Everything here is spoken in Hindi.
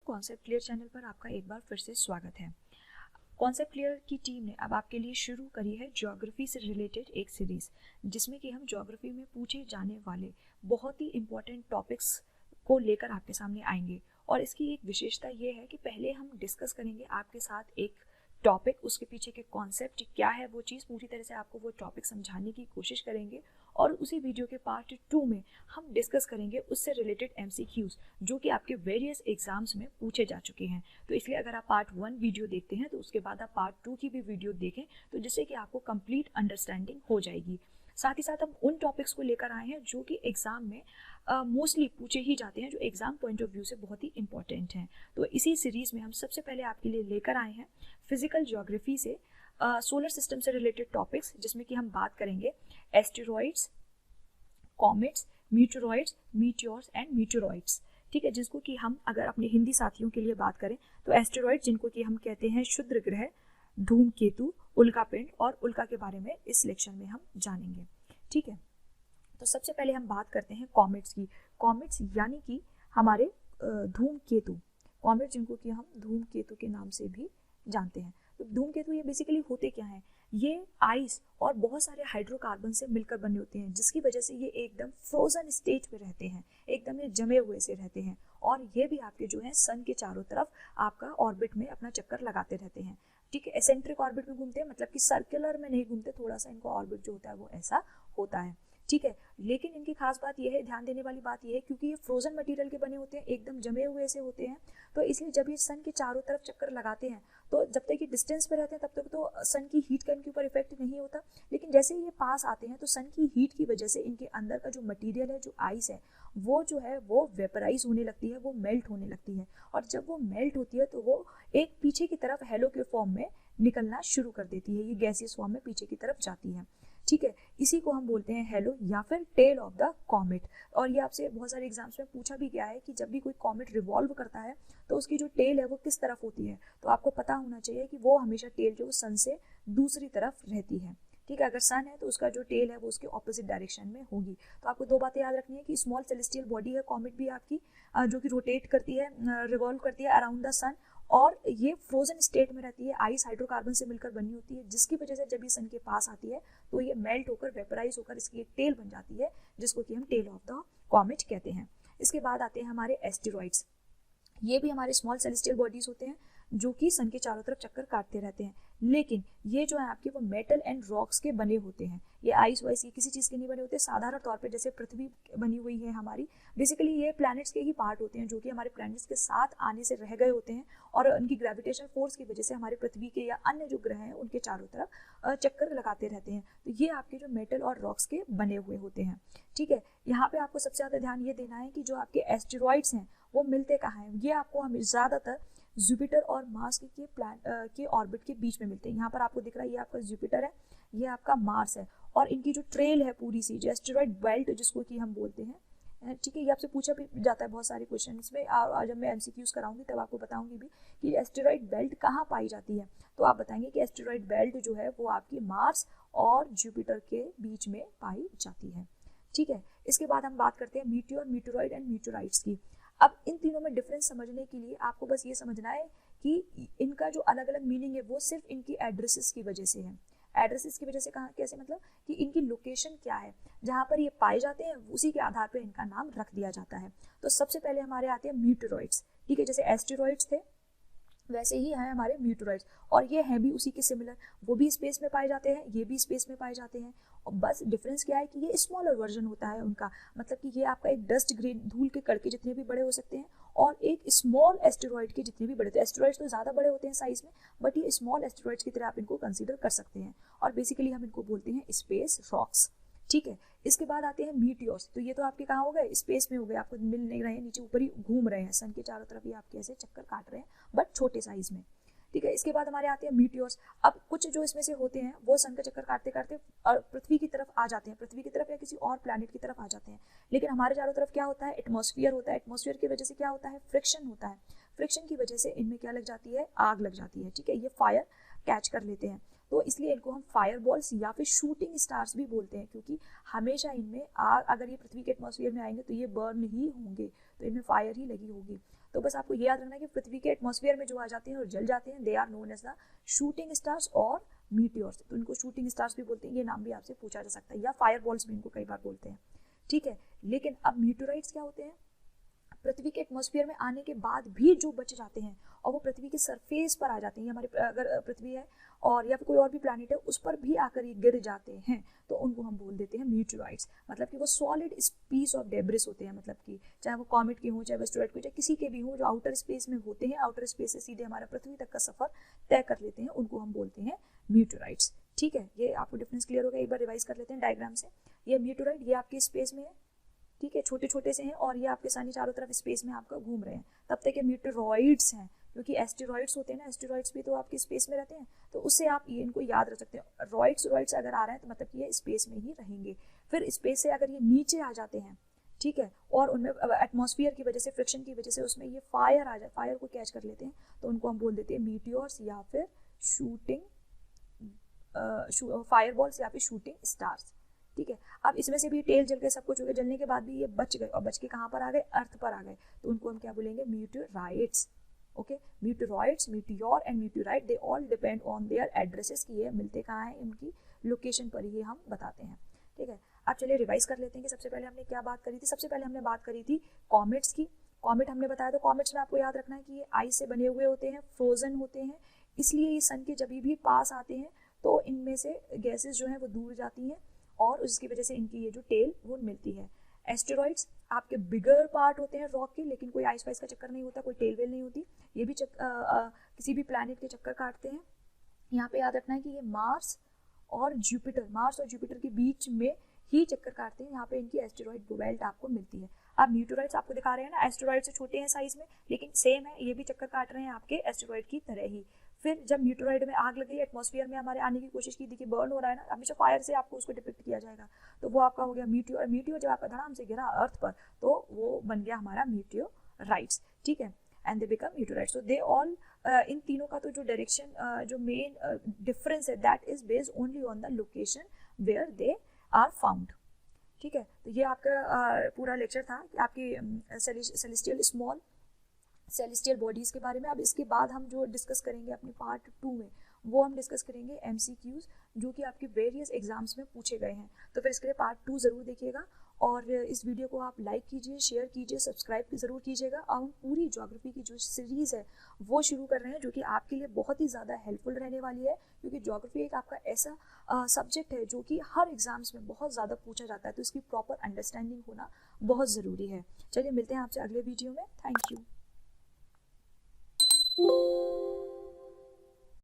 कॉन्सेप्ट क्लियर चैनल पर आपका एक बार फिर से स्वागत है। कॉन्सेप्ट क्लियर की टीम ने अब आपके लिए शुरू करी है ज्योग्राफी से रिलेटेड एक सीरीज़, जिसमें कि हम ज्योग्राफी में पूछे जाने वाले बहुत ही इंपॉर्टेंट टॉपिक्स को लेकर आपके सामने आएंगे। और इसकी एक विशेषता ये है कि पहले हम डिस्कस करेंगे आपके साथ एक टॉपिक, उसके पीछे के कॉन्सेप्ट क्या है, वो चीज़ पूरी तरह से आपको वो टॉपिक समझाने की कोशिश करेंगे। और उसी वीडियो के पार्ट 2 में हम डिस्कस करेंगे उससे रिलेटेड MCQs जो कि आपके वेरियस एग्जाम्स में पूछे जा चुके हैं। तो इसलिए अगर आप पार्ट 1 वीडियो देखते हैं तो उसके बाद आप पार्ट 2 की भी वीडियो देखें, तो जिससे कि आपको कंप्लीट अंडरस्टैंडिंग हो जाएगी। साथ ही साथ हम उन टॉपिक्स को लेकर आए हैं जो कि एग्ज़ाम में मोस्टली पूछे ही जाते हैं, जो एग्ज़ाम पॉइंट ऑफ व्यू से बहुत ही इंपॉर्टेंट हैं। तो इसी सीरीज़ में हम सबसे पहले आपके लिए लेकर आए हैं फिजिकल ज्योग्राफी से सोलर सिस्टम से रिलेटेड टॉपिक्स, जिसमें कि हम बात करेंगे एस्टेरॉइड्स, कॉमेट्स, मीटरोइड्स, मीटियोर्स एंड मीटरोइड्स। ठीक है, जिसको कि हम अगर अपने हिंदी साथियों के लिए बात करें तो एस्टेरॉइड, जिनको कि हम कहते हैं क्षुद्र ग्रह, धूमकेतु, उल्कापिंड और उल्का के बारे में इस लेक्चर में हम जानेंगे। ठीक है, तो सबसे पहले हम बात करते हैं कॉमेट्स की। कॉमेट्स यानी कि हमारे धूमकेतु, कॉमेट जिनको कि हम धूमकेतु के नाम से भी जानते हैं। तो धूमकेतु ये बेसिकली होते क्या हैं? ये आइस और बहुत सारे हाइड्रोकार्बन से मिलकर बने होते हैं, जिसकी वजह से ये एकदम फ्रोजन स्टेट में रहते हैं, एकदम ये जमे हुए से रहते हैं। और ये भी आपके जो है सन के चारों तरफ आपका ऑर्बिट में अपना चक्कर लगाते रहते हैं। ठीक है, एसेंट्रिक ऑर्बिट में घूमते हैं, मतलब कि सर्कुलर में नहीं घूमते, थोड़ा सा इनका ऑर्बिट जो होता है वो ऐसा होता है। ठीक है, लेकिन इनकी खास बात यह है, ध्यान देने वाली बात यह है, क्योंकि ये फ्रोजन मटेरियल के बने होते हैं, एकदम जमे हुए से होते हैं, तो इसलिए जब ये सन के चारों तरफ चक्कर लगाते हैं तो जब तक ये डिस्टेंस पे रहते हैं तब तक तो सन की हीट का इनके ऊपर इफेक्ट नहीं होता। लेकिन जैसे ही ये पास आते हैं तो सन की हीट की वजह से इनके अंदर का जो मटेरियल है, जो आइस है, वो जो है वो वेपराइज होने लगती है, वो मेल्ट होने लगती है। और जब वो मेल्ट होती है तो वो एक पीछे की तरफ हेलो के फॉर्म में निकलना शुरू कर देती है, ये गैसियस फॉर्म में पीछे की तरफ जाती है। ठीक है, इसी को हम बोलते हैं हेलो या फिर टेल ऑफ द कॉमेट। और ये आपसे बहुत सारे एग्जाम्स में पूछा भी गया है कि जब भी कोई कॉमेट रिवॉल्व करता है तो उसकी जो टेल है वो किस तरफ होती है। तो आपको पता होना चाहिए कि वो हमेशा टेल जो सन से दूसरी तरफ रहती है। ठीक है, अगर सन है तो उसका जो टेल है वो उसके ऑपोजिट डायरेक्शन में होगी। तो आपको दो बातें याद रखनी है कि स्मॉल सेलेस्टियल बॉडी है कॉमेट भी आपकी, जो कि रोटेट करती है, रिवॉल्व करती है अराउंड द सन, और ये फ्रोजन स्टेट में रहती है, आइस हाइड्रोकार्बन से मिलकर बनी होती है, जिसकी वजह से जब ये सन के पास आती है तो ये मेल्ट होकर वेपराइज होकर इसकी एक टेल बन जाती है, जिसको कि हम टेल ऑफ द कॉमेट कहते हैं। इसके बाद आते हैं हमारे एस्टेरॉइड्स। ये भी हमारे स्मॉल सेलेस्टियल बॉडीज होते हैं जो कि सन के चारों तरफ चक्कर काटते रहते हैं, लेकिन ये जो है आपके वो मेटल एंड रॉक्स के बने होते हैं। ये आइस वाइस ये किसी चीज़ के नहीं बने होते। साधारण तौर पे जैसे पृथ्वी बनी हुई है हमारी, बेसिकली ये प्लैनेट्स के ही पार्ट होते हैं, जो कि हमारे प्लैनेट्स के साथ आने से रह गए होते हैं, और उनकी ग्रेविटेशन फोर्स की वजह से हमारे पृथ्वी के या अन्य जो ग्रह हैं उनके चारों तरफ चक्कर लगाते रहते हैं। तो ये आपके जो मेटल और रॉक्स के बने हुए होते हैं। ठीक है, यहाँ पे आपको सबसे ज़्यादा ध्यान ये देना है कि जो आपके एस्टेरॉइड्स हैं वो मिलते कहाँ हैं। ये आपको हमें ज़्यादातर जुपिटर और मार्स के ऑर्बिट के बीच में मिलते हैं। यहाँ पर आपको दिख रहा है, ये आपका जुपिटर है, ये आपका मार्स है, और इनकी जो ट्रेल है पूरी सी, जो एस्टेरॉइड बेल्ट जिसको कि हम बोलते हैं। ठीक है, ये आपसे पूछा भी जाता है बहुत सारे क्वेश्चन में, और जब मैं MCQs कराऊंगी तब आपको बताऊंगी भी कि एस्टेरॉइड बेल्ट कहाँ पाई जाती है। तो आप बताएंगे कि एस्टेरॉइड बेल्ट जो है वो आपकी मार्स और जुपिटर के बीच में पाई जाती है। ठीक है, इसके बाद हम बात करते हैं मीटियोर, मीटरोइड एंड मीटरोइड्स की। अब इन तीनों में डिफरेंस समझने के लिए आपको बस ये समझना है कि इनका जो अलग अलग मीनिंग है वो सिर्फ इनकी एड्रेसेस की वजह से है। एड्रेसेस की वजह से कहाँ, कैसे, मतलब कि इनकी लोकेशन क्या है, जहाँ पर ये पाए जाते हैं उसी के आधार पर इनका नाम रख दिया जाता है। तो सबसे पहले हमारे आते हैं मीटरोइड्स। ठीक है, जैसे एस्टेरॉइड्स थे वैसे ही है हमारे मीटरोइड्स, और ये हैं भी उसी के सिमिलर, वो भी स्पेस में पाए जाते हैं, ये भी स्पेस में पाए जाते हैं। और बस डिफरेंस क्या है कि ये स्मॉलर वर्जन होता है उनका, मतलब कि ये आपका एक डस्ट ग्रेन, धूल के कण के जितने भी बड़े हो सकते हैं, और एक स्मॉल एस्टेरॉइड के जितने भी बड़े थे। एस्टेरॉइड्स तो ज़्यादा बड़े होते हैं साइज में, बट ये स्मॉल एस्टेरॉइड्स की तरह आप इनको कंसिडर कर सकते हैं, और बेसिकली हम इनको बोलते हैं स्पेस रॉक्स। ठीक है, इसके बाद आते हैं मीटियोर्स। तो ये तो आपके कहाँ हो गए, स्पेस में हो गए, आपको मिल नहीं रहे हैं, नीचे ऊपर ही घूम रहे हैं, सन के चारों तरफ ही आपके ऐसे चक्कर काट रहे हैं, बट छोटे साइज में। ठीक है, इसके बाद हमारे आते हैं मीटियोर्स। अब कुछ जो इसमें से होते हैं वो सन का चक्कर काटते काटते पृथ्वी की तरफ आ जाते हैं, पृथ्वी की तरफ या किसी और प्लैनेट की तरफ आ जाते हैं। लेकिन हमारे चारों तरफ क्या होता है, एटमॉस्फेयर होता है। एटमॉस्फेयर की वजह से क्या होता है, फ्रिक्शन होता है। फ्रिक्शन की वजह से इनमें क्या लग जाती है, आग लग जाती है। ठीक है, ये फायर कैच कर लेते हैं। तो इसलिए इनको हम फायर बॉल्स या फिर शूटिंग स्टार्स भी बोलते हैं, क्योंकि हमेशा इनमें आग, अगर ये पृथ्वी के एटमॉस्फेयर में आएंगे तो ये बर्न ही होंगे, तो इनमें फायर ही लगी होगी। तो बस आपको ये याद रखना है कि पृथ्वी के एटमॉस्फेयर में जो आ जाते हैं और जल जाते हैं, they are known as the shooting stars और मीटियोर्स। तो इनको शूटिंग स्टार्स भी बोलते हैं, ये नाम भी आपसे पूछा जा सकता है, या फायर बॉल्स भी इनको कई बार बोलते हैं, ठीक है। लेकिन अब मीटोराइट्स क्या होते हैं? पृथ्वी के एटमॉस्फेयर में आने के बाद भी जो बच जाते हैं और वो पृथ्वी के सरफेस पर आ जाते हैं, हमारे अगर पृथ्वी है और या फिर कोई और भी प्लैनेट है उस पर भी आकर ये गिर जाते हैं, तो उनको हम बोल देते हैं मीटोराइट्स। मतलब कि वो सॉलिड पीस ऑफ डेब्रिस होते हैं, मतलब कि चाहे वो कॉमेट के हों, चाहे एस्टेरॉइड के, चाहे किसी के भी हों, जो आउटर स्पेस में होते हैं, आउटर स्पेस से सीधे हमारा पृथ्वी तक का सफर तय कर लेते हैं, उनको हम बोलते हैं मीटोराइट्स, ठीक है। ये आपको डिफरेंस क्लियर होगा, एक बार रिवाइज कर लेते हैं डायग्राम से। ये मीटोराइट ये आपके स्पेस में है, ठीक है, छोटे छोटे से हैं और ये आपके सामने चारों तरफ स्पेस में आपका घूम रहे हैं, तब तक ये मीटोरॉइड्स हैं, क्योंकि एस्टेरॉइड्स होते हैं ना, एस्टेरॉइड्स भी तो आपके स्पेस में रहते हैं, तो उससे आप ये इनको याद रख सकते हैं। रॉइड्स अगर आ रहे हैं तो मतलब कि ये स्पेस में ही रहेंगे। फिर स्पेस से अगर ये नीचे आ जाते हैं, ठीक है, और उनमें एटमॉस्फेयर की वजह से, फ्रिक्शन की वजह से उसमें ये फायर आ जाए, फायर को कैच कर लेते हैं, तो उनको हम बोल देते हैं मीटियोर्स या फिर शूटिंग फायर बॉल्स या फिर शूटिंग स्टार्स, ठीक है। अब इसमें से भी टेल जल गए, सब कुछ हो गया, जलने के बाद भी ये बच गए, और बच के कहाँ पर आ गए? अर्थ पर आ गए, तो उनको हम क्या बोलेंगे? Meteorites, okay. Meteoroids, meteor and meteorite, they all depend on their addresses, कि ये मिलते कहाँ हैं, इनकी लोकेशन पर ही हम बताते हैं, ठीक है। अब चलिए रिवाइज कर लेते हैं कि सबसे पहले हमने क्या बात करी थी। सबसे पहले हमने बात करी थी कॉमेट्स की। कॉमेट हमने बताया, तो कॉमेट्स में आपको याद रखना है कि ये आइस से बने हुए होते हैं, फ्रोजन होते हैं, इसलिए ये सन के जब भी पास आते हैं तो इनमें से गैसेस जो हैं वो दूर जाती हैं, और उसकी वजह से इनकी ये जो टेल वो मिलती है। एस्टेरॉइड्स आपके बिगर पार्ट होते हैं रॉक के, लेकिन कोई आइस वाइस का चक्कर नहीं होता, कोई टेल वेल नहीं होती, ये भी किसी भी प्लैनेट के चक्कर काटते हैं। यहाँ पे याद रखना है कि ये मार्स और जुपिटर के बीच में ही चक्कर काटते हैं, यहाँ पे इनकी एस्टेरॉइड बेल्ट आपको मिलती है। अब मीटोराइट्स आपको दिखा रहे हैं ना, एस्टेरॉइड से छोटे हैं साइज में, लेकिन सेम है, ये भी चक्कर काट रहे हैं आपके एस्टेरॉइड की तरह ही। फिर जब मीटोराइड में आग लग गई, एटमॉस्फेयर में हमारे आने की कोशिश की, देखिए बर्न हो रहा है ना, हमेशा फायर से आपको उसको डिपिक्ट किया जाएगा, तो वो आपका हो गया मीटियोर। मीटियोर जब आपका धड़ाम से गिरा अर्थ पर, तो वो बन गया हमारा मीटियोराइट्स, ठीक है, एंड दे बिकम मीटोराइट्स। तो दे ऑल, इन तीनों का तो जो डायरेक्शन, जो मेन डिफरेंस है, that is based only on the location where they are found, ठीक है। तो ये आपका पूरा लेक्चर था कि आपकी सेलेस्टियल बॉडीज़ के बारे में। अब इसके बाद हम जो डिस्कस करेंगे अपने पार्ट 2 में, वो हम डिस्कस करेंगे MCQs, जो कि आपके वेरियस एग्जाम्स में पूछे गए हैं। तो फिर इसके लिए पार्ट 2 ज़रूर देखिएगा, और इस वीडियो को आप लाइक कीजिए, शेयर कीजिए, सब्सक्राइब ज़रूर कीजिएगा। और हम पूरी ज्योग्राफी की जो सीरीज़ है वो शुरू कर रहे हैं, जो कि आपके लिए बहुत ही ज़्यादा हेल्पफुल रहने वाली है, क्योंकि ज्योग्राफी एक आपका ऐसा सब्जेक्ट है जो कि हर एग्जाम्स में बहुत ज़्यादा पूछा जाता है, तो इसकी प्रॉपर अंडरस्टैंडिंग होना बहुत ज़रूरी है। चलिए मिलते हैं आपसे अगले वीडियो में। Thank you.